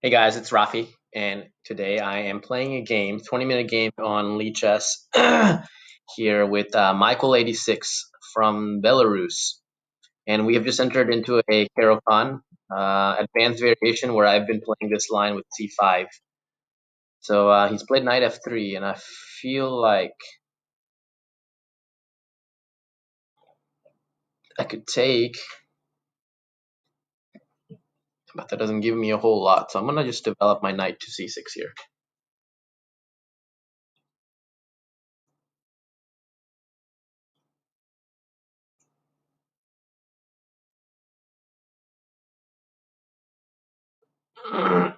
Hey guys, it's Rafi, and today I am playing a game, 20-minute game on Lee Chess here with Michael86 from Belarus. And we have just entered into a Caro-Kann advanced variation where I've been playing this line with c5. So he's played knight f3, and I feel like I could take, but that doesn't give me a whole lot. So I'm going to just develop my knight to c6 here. I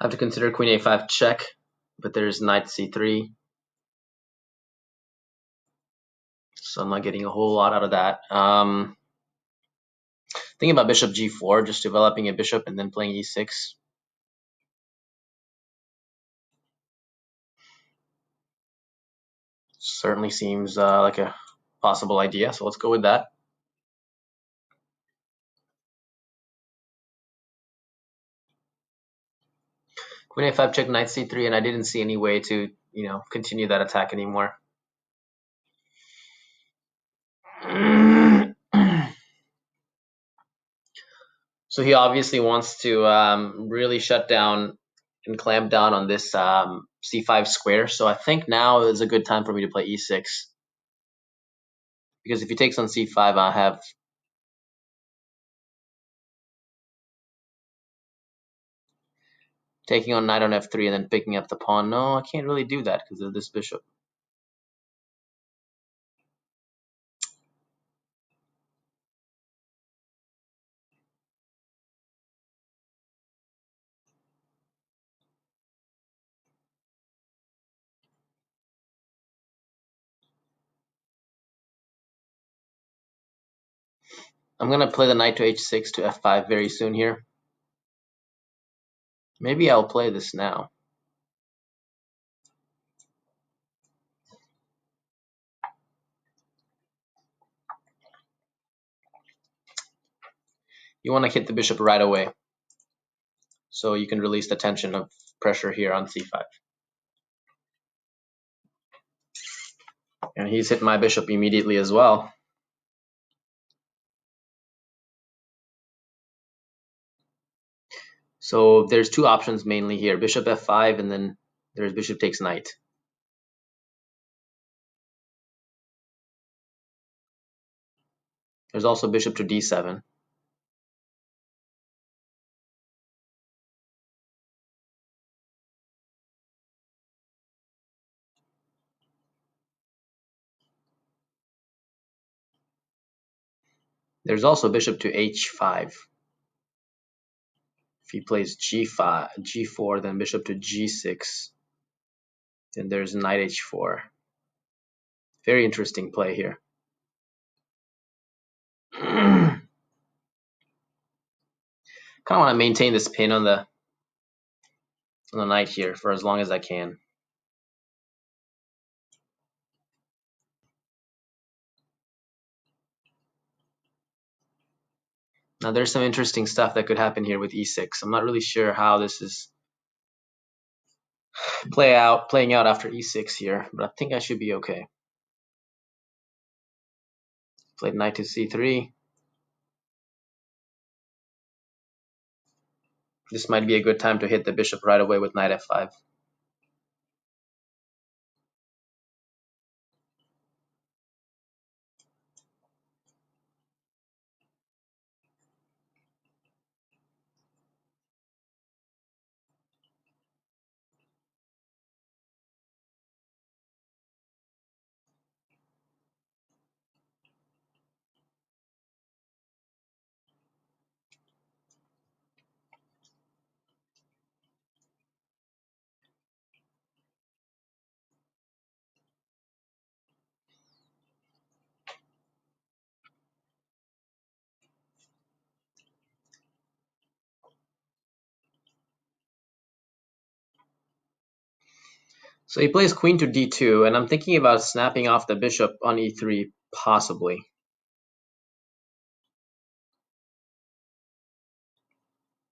have to consider queen a5 check, but there's knight c3. So I'm not getting a whole lot out of that. Thinking about bishop g4, just developing a bishop and then playing e6. Certainly seems like a possible idea, so let's go with that. Queen a5 check, knight c3, and I didn't see any way to, continue that attack anymore. So he obviously wants to really shut down and clamp down on this c5 square. So I think now is a good time for me to play e6. Because if he takes on c5, I have taking on knight on f3 and then picking up the pawn. No, I can't really do that because of this bishop. I'm going to play the knight to h6 to f5 very soon here. Maybe I'll play this now. You want to hit the bishop right away so you can release the tension of pressure here on c5. And he's hit my bishop immediately as well. So there's two options mainly here, bishop f5 and then there's bishop takes knight. There's also bishop to d7. There's also bishop to h5. If he plays g5, g4, then bishop to g6, then there's knight h4. Very interesting play here. Kind of want to maintain this pin on the knight here for as long as I can. Now there's some interesting stuff that could happen here with e6. I'm not really sure how this is playing out after e6 here, but I think I should be okay. Played knight to c3. This might be a good time to hit the bishop right away with knight f5. So he plays queen to d2, and I'm thinking about snapping off the bishop on e3, possibly.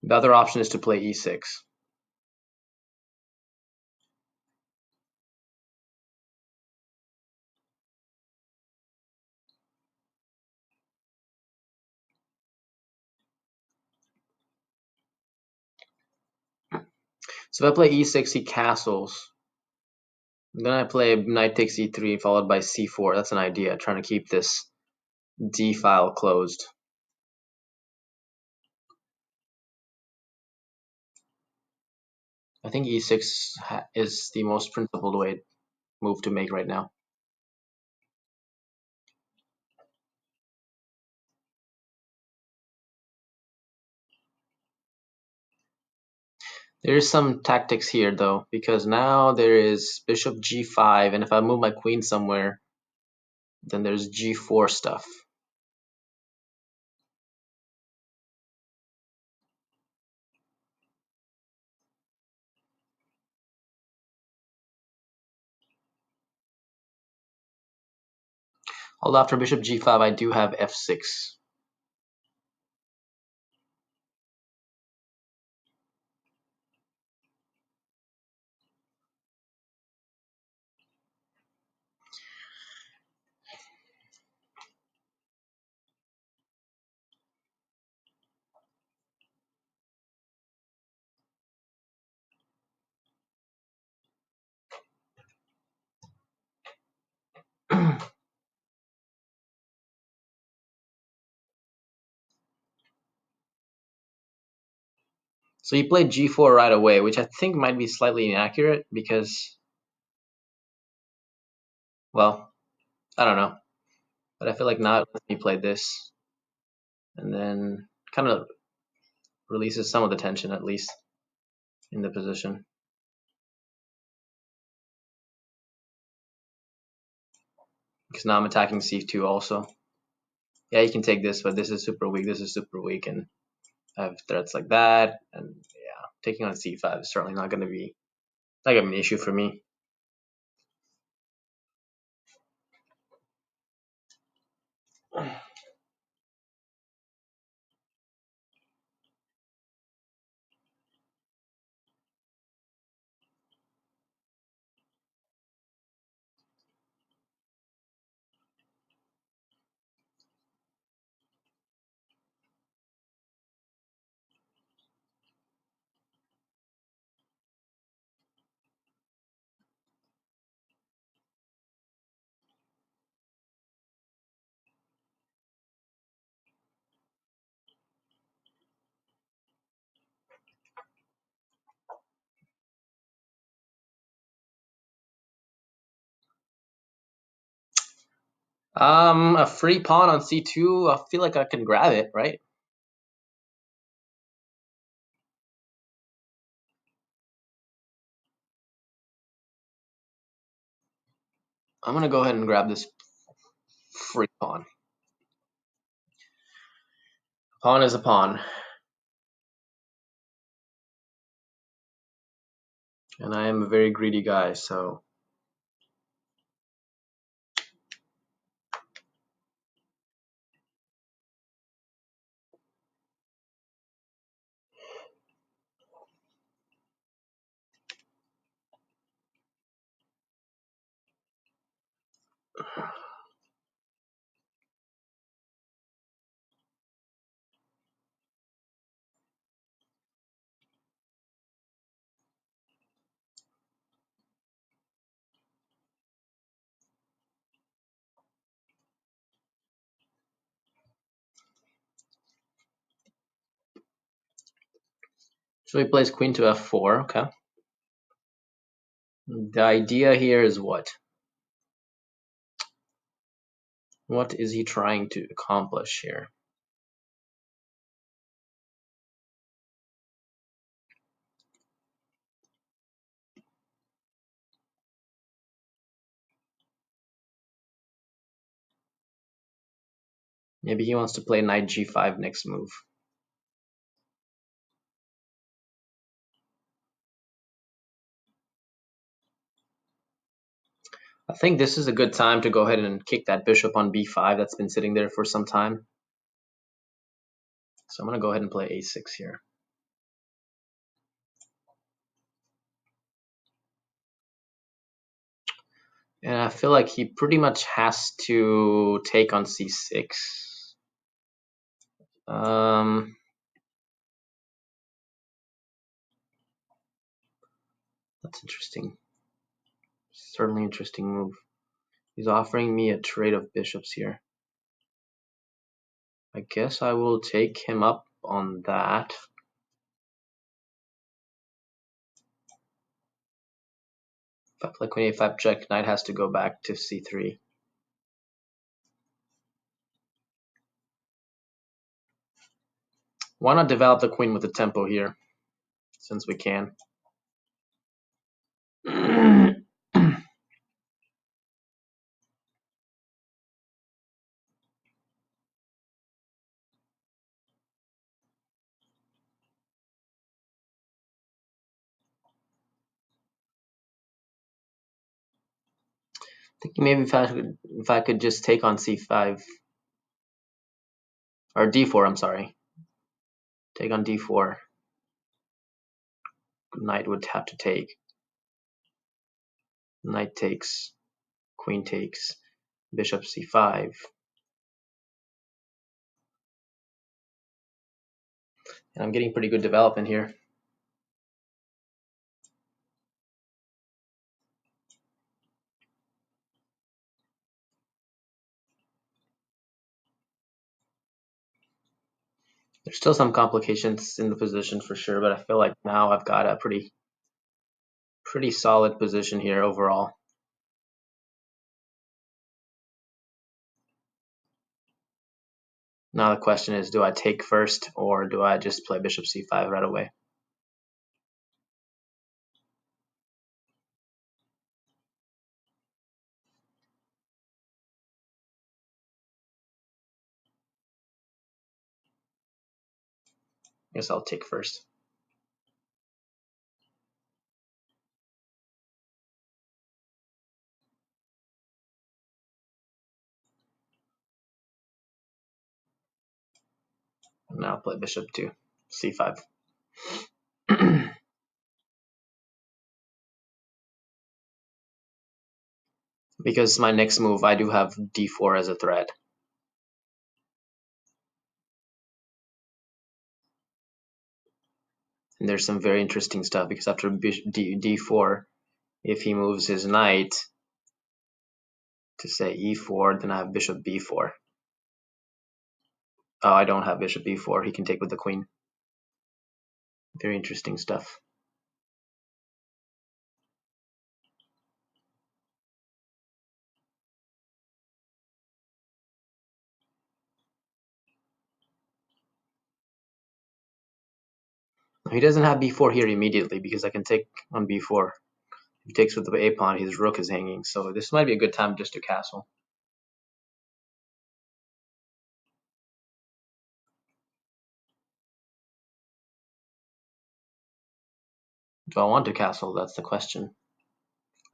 The other option is to play e6. So if I play e6, he castles. Then I play knight takes e3 followed by c4. That's an idea, trying to keep this d file closed. I think e6 is the most principled move to make right now. There is some tactics here though, because now there is bishop g5, and if I move my queen somewhere, then there's g4 stuff. Although after bishop g5, I do have f6. So he played g4 right away, which I think might be slightly inaccurate because, well, I don't know. But I feel like now he played this, and then kind of releases some of the tension, at least in the position. Because now I'm attacking c2 also. Yeah, you can take this, but this is super weak, this is super weak, and I have threats like that, and yeah, taking on c5 is certainly not going to be an issue for me. A free pawn on c2, I feel like I can grab it, right? I'm going to go ahead and grab this free pawn. Pawn is a pawn. And I am a very greedy guy, so... So he plays queen to f4, okay. The idea here is what? What is he trying to accomplish here? Maybe he wants to play knight g5 next move. I think this is a good time to go ahead and kick that bishop on b5 that's been sitting there for some time. So I'm going to go ahead and play a6 here. And I feel like he pretty much has to take on c6. That's interesting. Certainly interesting move. He's offering me a trade of bishops here. I guess I will take him up on that. If I play queen a5 check, knight has to go back to c3. Why not develop the queen with the tempo here, since we can? Thinking maybe if I could just take on c5 or d4. I'm sorry. Take on d4. Knight would have to take. Knight takes. Queen takes. Bishop c5. And I'm getting pretty good development here. There's still some complications in the position for sure, but I feel like now I've got a pretty solid position here overall. Now the question is, do I take first or do I just play bishop c5 right away? I guess I'll take first. And now I'll play bishop to c5. Because my next move, I do have d4 as a threat. And there's some very interesting stuff because after d4, if he moves his knight to say e4, then I have bishop b4. Oh, I don't have bishop b4. He can take with the queen. Very interesting stuff. He doesn't have b4 here immediately because I can take on b4. If he takes with the a pawn, his rook is hanging. So this might be a good time just to castle. Do I want to castle? That's the question.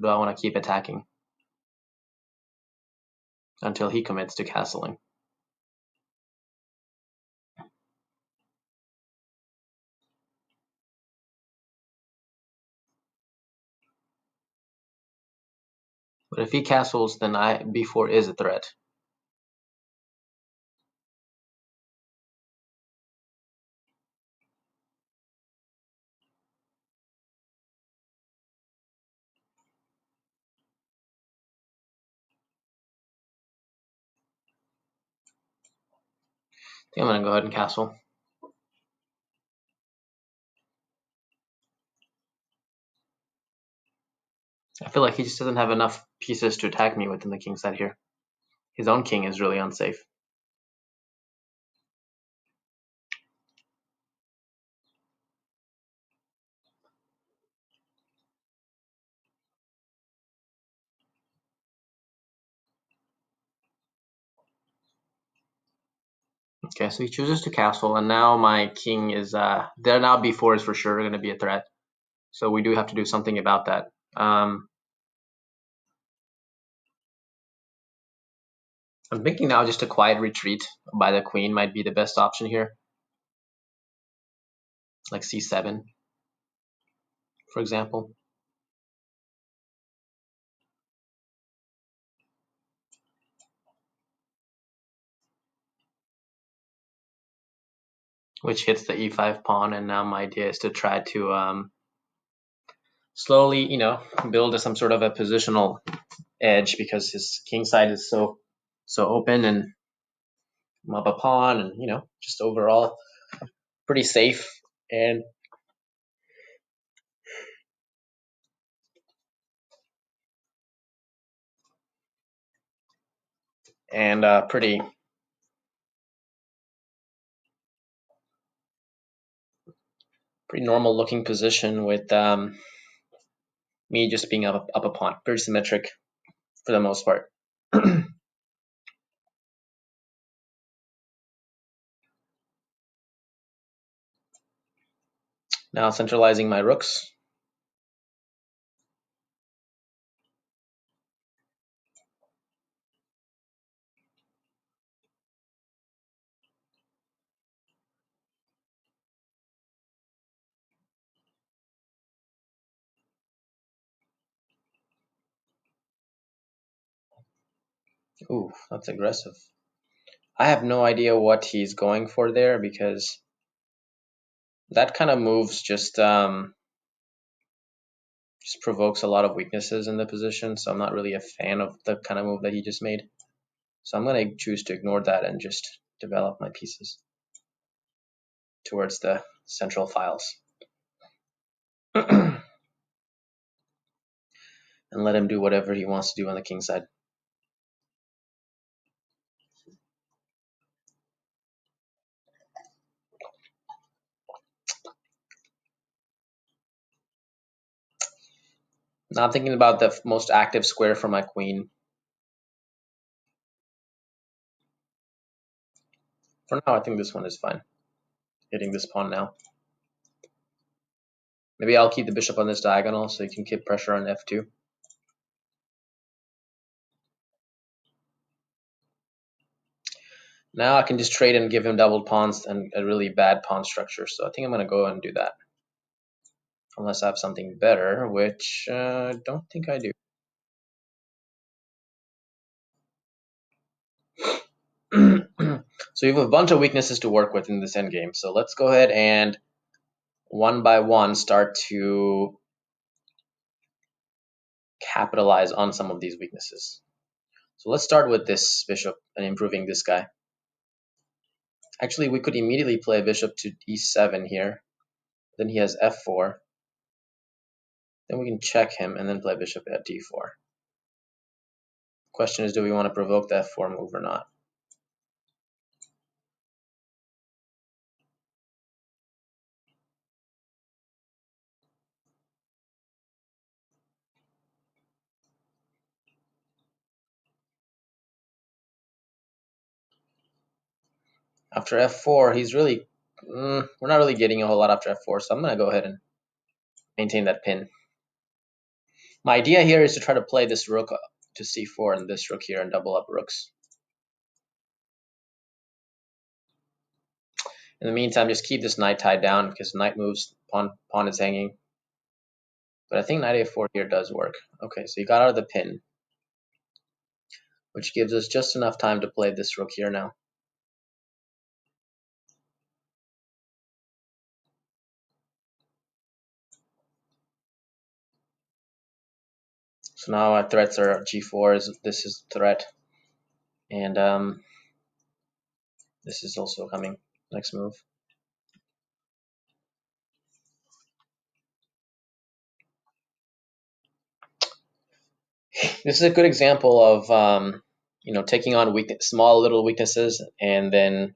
Do I want to keep attacking until he commits to castling? But if he castles, then b4 is a threat. I think I'm going to go ahead and castle. I feel like he just doesn't have enough pieces to attack me within the king side here. His own king is really unsafe. Okay, so he chooses to castle, and now my king is there. Now b4 is for sure going to be a threat. So we do have to do something about that. I'm thinking now just a quiet retreat by the queen might be the best option here. Like c7, for example. which hits the e5 pawn, and now my idea is to try to slowly, build some sort of a positional edge, because his king side is so open, and I'm up a pawn, and just overall pretty safe and pretty normal looking position, with me just being up a pawn, pretty symmetric for the most part. Now centralizing my rooks. Ooh, that's aggressive. I have no idea what he's going for there, because that kind of moves just provokes a lot of weaknesses in the position. So I'm not really a fan of the kind of move that he just made. So I'm going to choose to ignore that and just develop my pieces towards the central files. And let him do whatever he wants to do on the king side. Now I'm thinking about the most active square for my queen. For now, I think this one is fine. Hitting this pawn now. Maybe I'll keep the bishop on this diagonal so you can keep pressure on f2. Now I can just trade and give him doubled pawns and a really bad pawn structure. So I think I'm going to go and do that. Unless I have something better, which I don't think I do. So you have a bunch of weaknesses to work with in this endgame. So let's go ahead and one by one start to capitalize on some of these weaknesses. So let's start with this bishop and improving this guy. Actually, we could immediately play bishop to e7 here. Then he has f4. Then we can check him and then play bishop at d4. Question is, do we want to provoke the f4 move or not? After f4, he's really, we're not really getting a whole lot after f4, so I'm going to go ahead and maintain that pin. My idea here is to try to play this rook to c4 and this rook here and double up rooks. In the meantime, just keep this knight tied down, because knight moves, pawn is hanging. But I think knight a4 here does work. Okay, so he got out of the pin, which gives us just enough time to play this rook here now. So now our threats are g4, this is threat. And this is also coming, next move. This is a good example of taking on small little weaknesses, and then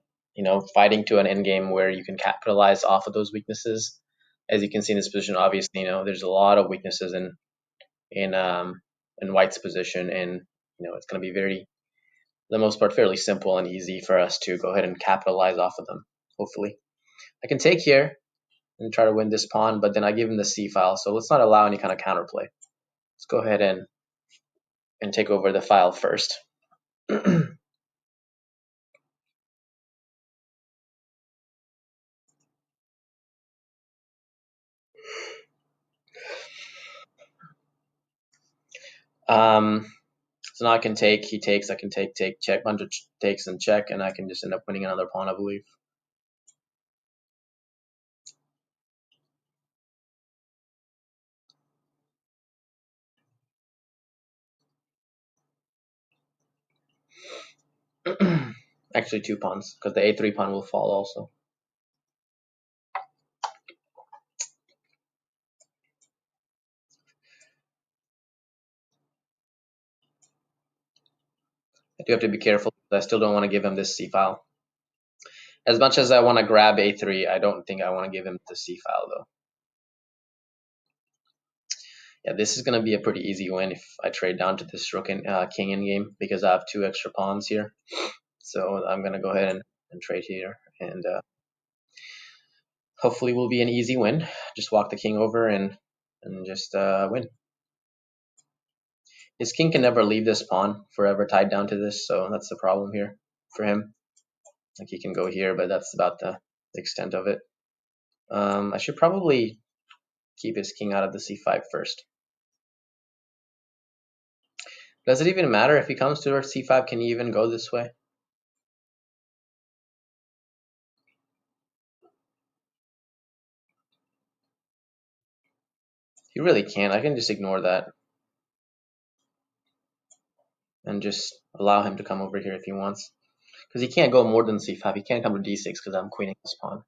fighting to an endgame where you can capitalize off of those weaknesses. As you can see in this position, obviously, there's a lot of weaknesses in White's position, and it's going to be for the most part, fairly simple and easy for us to go ahead and capitalize off of them. Hopefully, I can take here and try to win this pawn, but then I give him the c file, so let's not allow any kind of counterplay. Let's go ahead and take over the file first. So now I can take, he takes, I can take, check, bunch of takes and check, and I can just end up winning another pawn, I believe. Actually, 2 pawns, because the a3 pawn will fall also. I do have to be careful. I still don't want to give him this c file. As much as I want to grab a3, I don't think I want to give him the c file though. Yeah, this is going to be a pretty easy win if I trade down to this rook and king in game, because I have 2 extra pawns here. So I'm going to go ahead and trade here, and hopefully will be an easy win. Just walk the king over and just win. His king can never leave this pawn, forever tied down to this, so that's the problem here for him. Like, he can go here, but that's about the extent of it. I should probably keep his king out of the c5 first. Does it even matter if he comes to c5? Can he even go this way? He really can't. I can just ignore that and just allow him to come over here if he wants. Because he can't go more than c5. He can't come to d6 because I'm queening this pawn.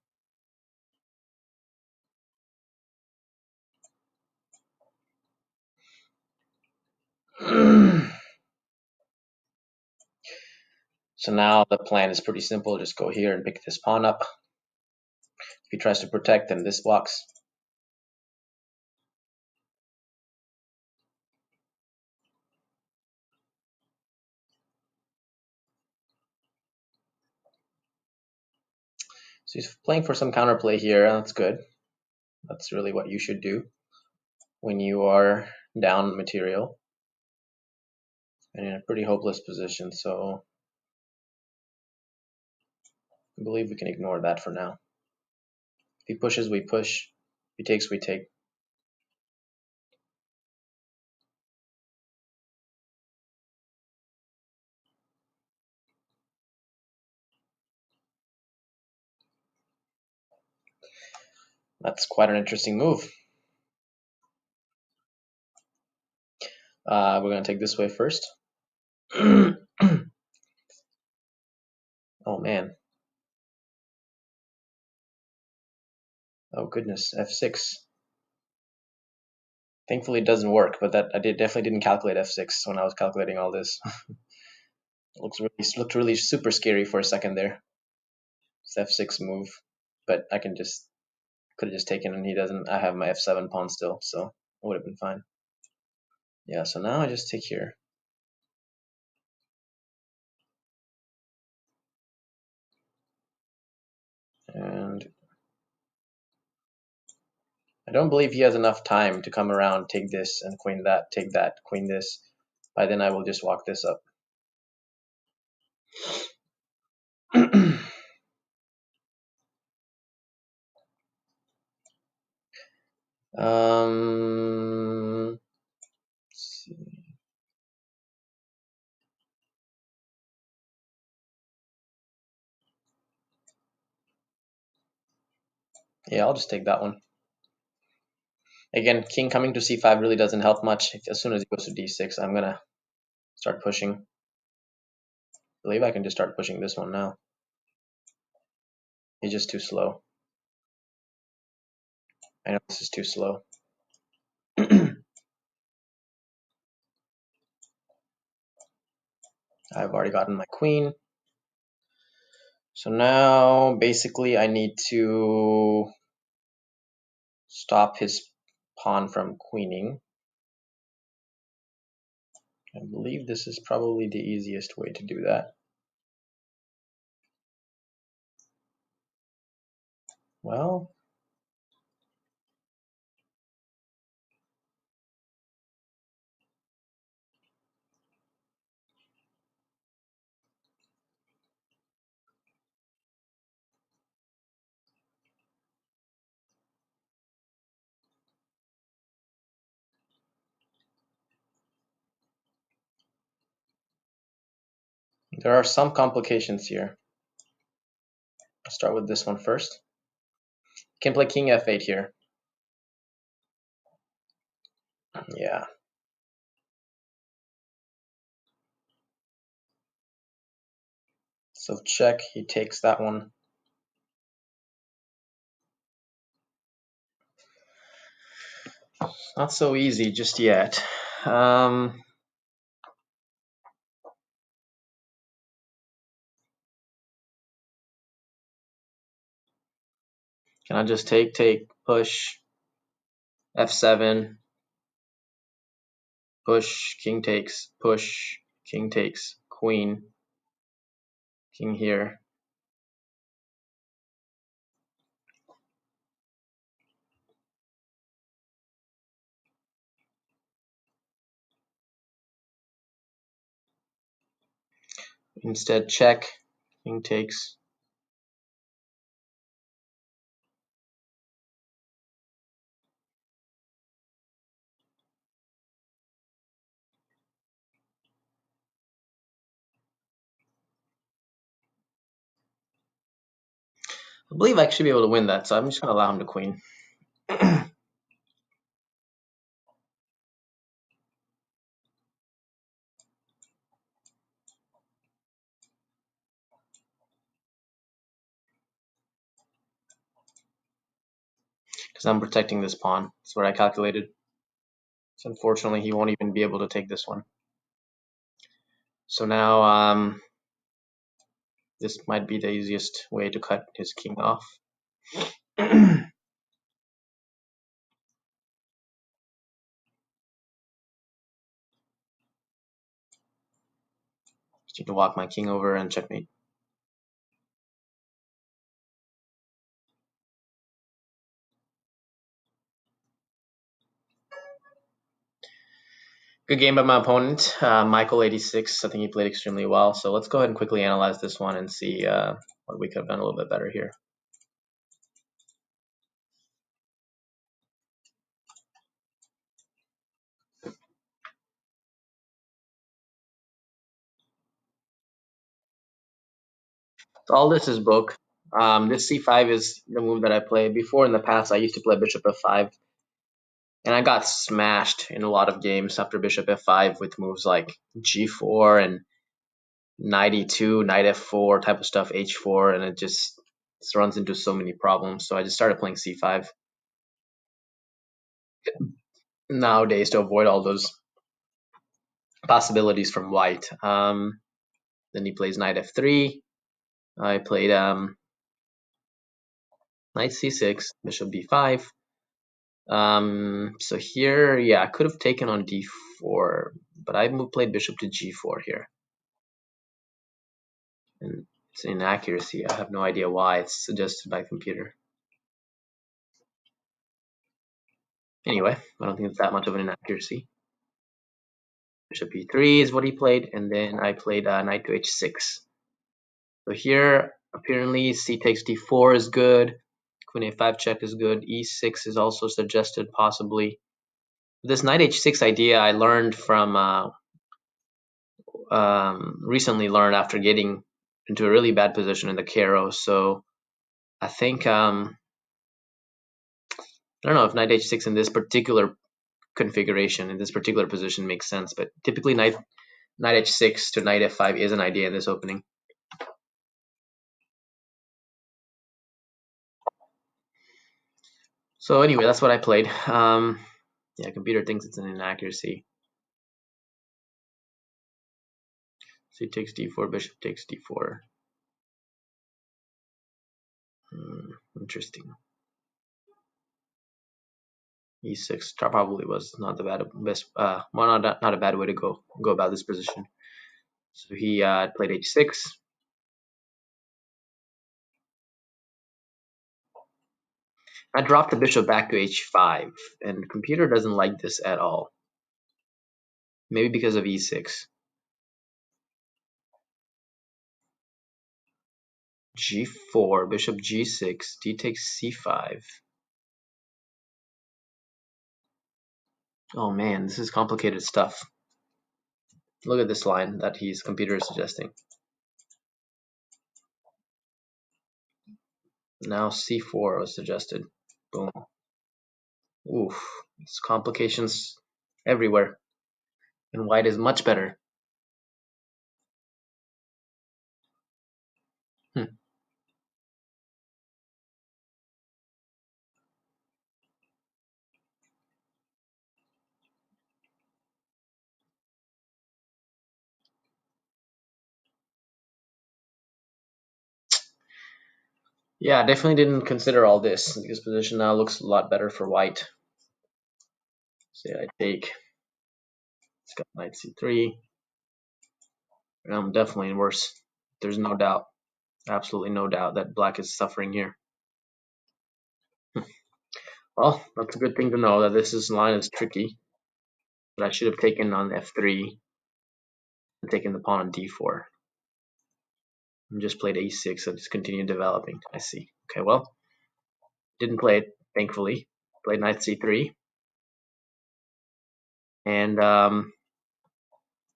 So now the plan is pretty simple. Just go here and pick this pawn up. If he tries to protect, then this blocks. So he's playing for some counterplay here. That's good. That's really what you should do when you are down material and in a pretty hopeless position. So I believe we can ignore that for now. If he pushes, we push. If he takes, we take. That's quite an interesting move. We're going to take this way first. Oh, man. Oh, goodness. F6. Thankfully, it doesn't work, but that definitely didn't calculate f6 when I was calculating all this. It looked really super scary for a second there. It's f6 move, but I could have just taken, and he doesn't. I have my f7 pawn still, so it would have been fine. Yeah, so now I just take here. And I don't believe he has enough time to come around, take this, and queen that, take that, queen this. By then I will just walk this up. Let's see. Yeah, I'll just take that one. Again, king coming to c5 really doesn't help much. As soon as he goes to d6, I'm going to start pushing. I believe I can just start pushing this one now. He's just too slow. I know this is too slow. I've already gotten my queen. So now, basically, I need to stop his pawn from queening. I believe this is probably the easiest way to do that. Well, there are some complications here. I'll start with this one first. Can play king f8 here. Yeah. So check, he takes that one. Not so easy just yet. Can I just take, push, F7, push, king takes, push, king takes, queen, king here. Instead check, king takes. I believe I should be able to win that, so I'm just going to allow him to queen. Because I'm protecting this pawn. That's what I calculated. So unfortunately, he won't even be able to take this one. So now this might be the easiest way to cut his king off. Just need to walk my king over and checkmate. Good game by my opponent, Michael 86. I think he played extremely well. So let's go ahead and quickly analyze this one and see what we could have done a little bit better here. So all this is book. This c5 is the move that I play. Before in the past, I used to play bishop f5. And I got smashed in a lot of games after bishop f5 with moves like g4 and knight e2, knight f4 type of stuff, h4, and it just runs into so many problems. So I just started playing c5 nowadays to avoid all those possibilities from white. Then he plays knight f3. I played knight c6, bishop b5. So here, yeah, I could have taken on d4, but I played bishop to g4 here. And it's an inaccuracy. I have no idea why it's suggested by computer. Anyway, I don't think it's that much of an inaccuracy. Bishop e3 is what he played, and then I played knight to h6. So here, apparently, c takes d4 is good. Queen a5 check is good. e6 is also suggested, possibly. This knight h6 idea I learned from recently learned after getting into a really bad position in the Caro. So I think I don't know if knight h6 in this particular configuration in this particular position makes sense, but typically knight h6 to knight f5 is an idea in this opening. So anyway, that's what I played. Yeah, computer thinks it's an inaccuracy. C takes d4, bishop takes d4. Interesting. e6 probably was not the best, well, not a bad way to go about this position. So he played h6. I dropped the bishop back to h5, and computer doesn't like this at all. Maybe because of e6. g4, bishop g6, d takes c5. Oh man, this is complicated stuff. Look at this line that his computer is suggesting. Now c4 was suggested. Boom. Oof, it's complications everywhere. And white is much better. Yeah, definitely didn't consider all this. This position now looks a lot better for white. Say I take. It's got knight c3. Definitely worse. There's no doubt, absolutely no doubt that black is suffering here. Well, that's a good thing to know that line is tricky. But I should have taken on f3 and taken the pawn on d4. And just played a6 and just continued developing. I see. Okay, well, didn't play it, thankfully. Played knight c3. And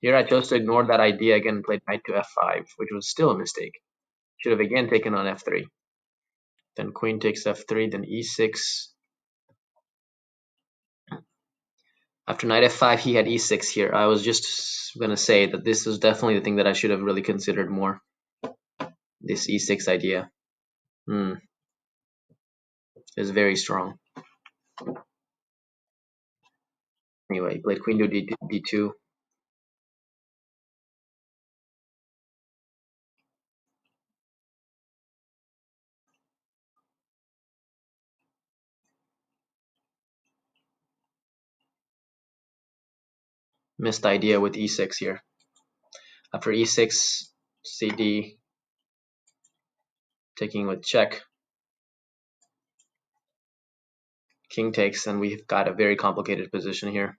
here I chose to ignore that idea again and played knight to f5, which was still a mistake. Should have again taken on f3. Then queen takes f3, then e6. After knight f5, he had e6 here. I was just going to say that this was definitely the thing that I should have really considered more. This e6 idea is very strong. Anyway, he played queen to d2. Missed idea with e6 here. After e6, cd, taking with check. King takes, and we've got a very complicated position here.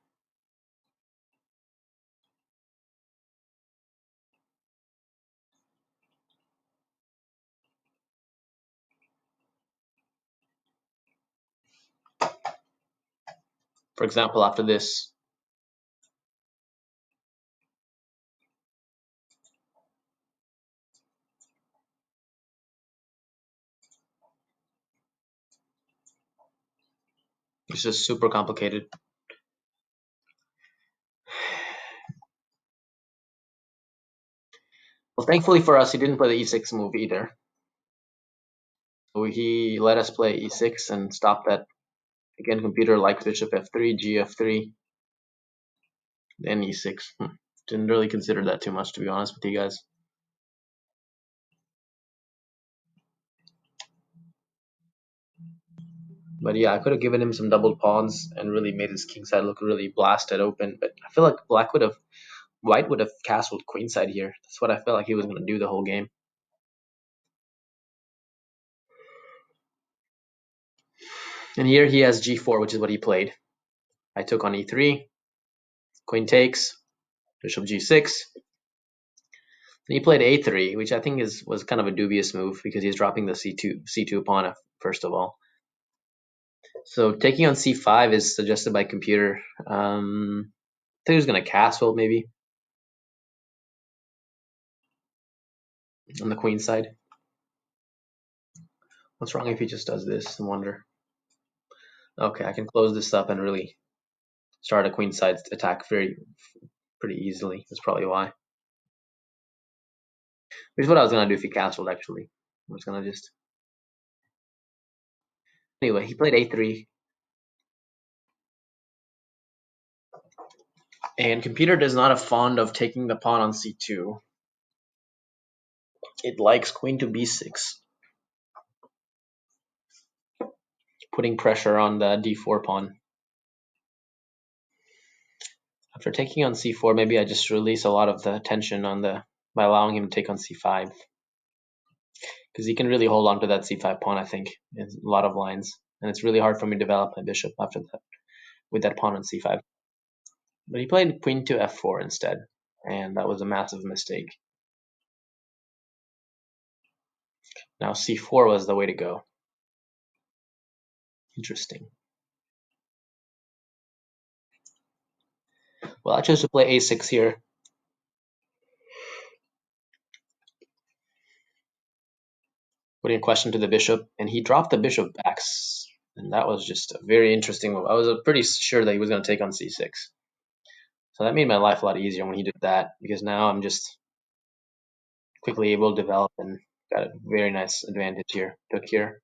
For example, after this, this is super complicated. Well, thankfully for us, he didn't play the e6 move either. So he let us play e6 and stop that. Again, computer likes bishop f3, gf3, then e6. Didn't really consider that too much, to be honest with you guys. But yeah, I could have given him some doubled pawns and really made his king side look really blasted open. But I feel like white would have castled queenside here. That's what I felt like he was going to do the whole game. And here he has g4, which is what he played. I took on e3, queen takes, bishop g6. And he played a3, which I think was kind of a dubious move because he's dropping the c2 pawn first of all. So taking on c5 is suggested by computer. I think he was going to castle maybe on the queen side. What's wrong if he just does this? I wonder. Okay, I can close this up and really start a queenside attack pretty easily. That's probably why. Here's what I was gonna do if he castled. Actually, I was gonna just. Anyway, he played a3, and computer does not have fond of taking the pawn on c2. It likes queen to b6, putting pressure on the d4 pawn. After taking on c4, maybe I just release a lot of the tension by allowing him to take on c5. Because he can really hold on to that c5 pawn, I think, in a lot of lines. And it's really hard for me to develop my bishop after that, with that pawn on c5. But he played queen to f4 instead, and that was a massive mistake. Now c4 was the way to go. Interesting. Well, I chose to play a6 here. Putting a question to the bishop, and he dropped the bishop back. And that was just a very interesting move. I was pretty sure that he was going to take on c6. So that made my life a lot easier when he did that, because now I'm just quickly able to develop and got a very nice advantage here. Took here.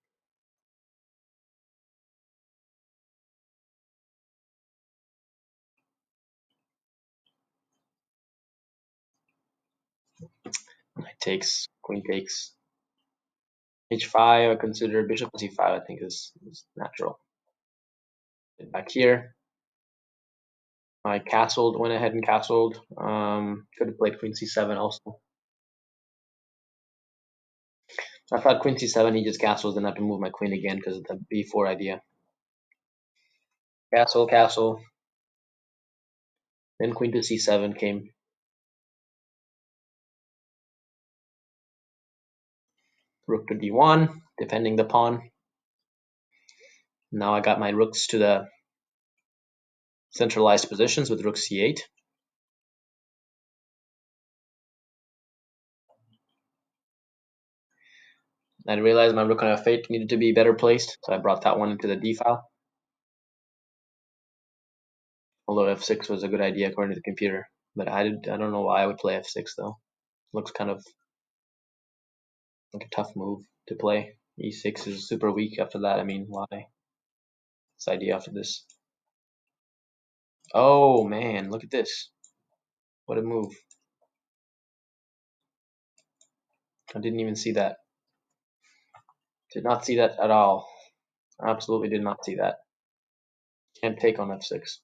Knight takes, queen takes. H5, I consider bishop C5, I think is natural. Back here, I castled, went ahead and castled. Could have played queen C7 also. I thought queen C7, he just castles, then I have to move my queen again because of the B4 idea. Castle, castle. Then queen to C7 came. Rook to D1, defending the pawn. Now I got my rooks to the centralized positions with rook C8. I realized my rook on F8 needed to be better placed, so I brought that one into the D file. Although F6 was a good idea according to the computer, but I don't know why I would play F6 though. Looks kind of like a tough move to play. E6 is super weak after that. I mean, why? This idea after this. Oh man, look at this. What a move. I didn't even see that. Did not see that at all. Absolutely did not see that. Can't take on F6.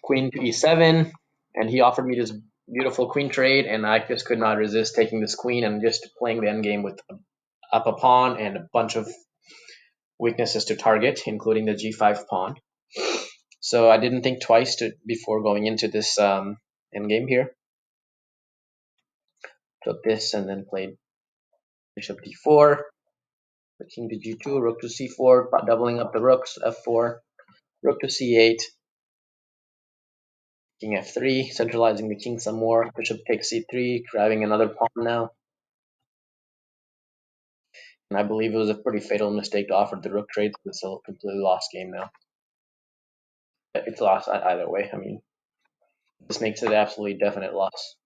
Queen to E7, and he offered me this beautiful queen trade, and I just could not resist taking this queen and just playing the endgame with up a pawn and a bunch of weaknesses to target, including the G5 pawn. So I didn't think twice before going into this endgame here. Took this and then played bishop D4, king to G2, rook to C4, doubling up the rooks, F4, rook to C8, king F3, centralizing the king some more, bishop takes C3, grabbing another pawn now. And I believe it was a pretty fatal mistake to offer the rook trade. It's a completely lost game now. It's lost either way. I mean, this makes it an absolutely definite loss.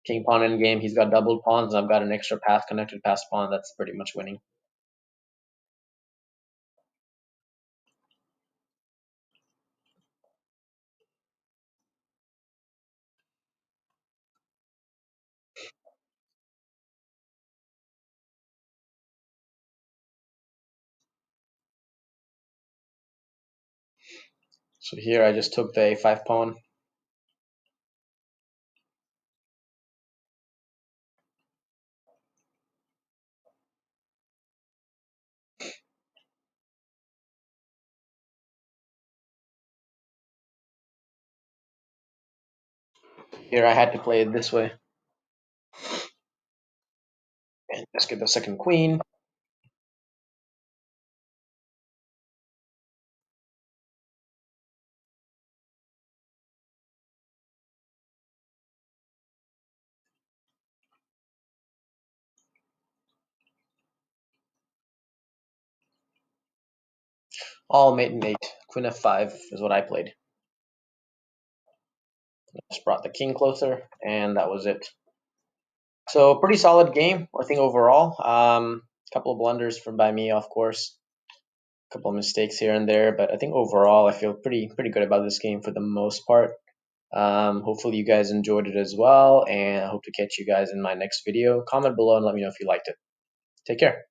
King pawn in game, he's got doubled pawns, and I've got an extra path, connected pass pawn. That's pretty much winning. So here I just took the A5 pawn. Here I had to play it this way. And just get the second queen. All mate and mate. Queen F5 is what I played. Just brought the king closer, and that was it. So pretty solid game, I think overall. Couple of blunders by me, of course. A couple of mistakes here and there, but I think overall I feel pretty good about this game for the most part. Hopefully you guys enjoyed it as well, and I hope to catch you guys in my next video. Comment below and let me know if you liked it. Take care.